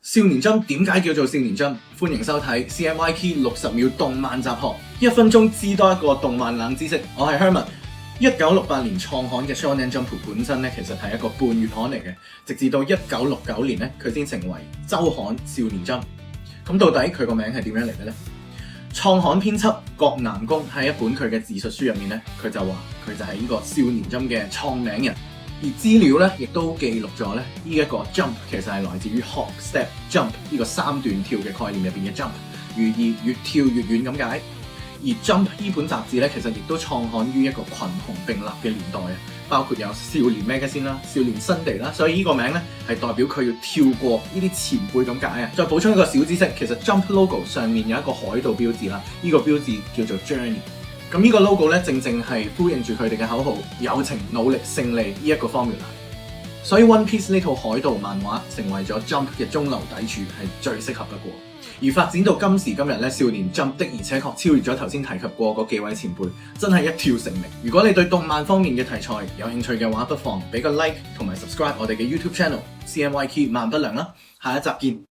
少年 Jump 點解叫做少年 Jump？歡迎收睇 CMYK 60秒動漫集學，1分鐘知多一個動漫冷知識。我係 Herman。1968年創刊嘅 Shonen Jump 本身咧，其實係一個半月刊嚟嘅，直至到1969年咧，佢先成為週刊少年 Jump。咁到底佢個名係點樣嚟嘅呢？創刊編輯郭南宮喺一本佢嘅自述書入面咧，佢就話佢就係呢個少年 Jump 嘅創名人。而資料咧，亦都記錄咗咧，呢一個 jump 其實係來自於 hop、step、jump 呢個3段跳嘅概念入邊嘅 jump， 寓意越跳越遠咁解。而 Jump 呢本雜誌咧，其實亦都創刊於一個群雄並立嘅年代啊，包括有少年 Magazine 啦、少年新地啦，所以呢個名咧係代表佢要跳過呢啲前輩咁解啊。再補充一個小知識，其實 Jump logo 上面有一個海盜標誌啦，呢個標誌叫做 Journey。咁呢個 logo 咧，正正係呼應住佢哋嘅口號：友情、努力、勝利呢一個 formula。所以 One Piece 呢套海盜漫畫成為咗 Jump 嘅中流砥柱，係最適合不過。而發展到今時今日咧，少年 Jump 的而且確超越咗頭先提及過嗰幾位前輩，真係一跳成名。如果你對動漫方面嘅題材有興趣嘅話，不妨俾個 like 同埋 subscribe 我哋嘅 YouTube channel CMYK 漫不良啦。下一集見。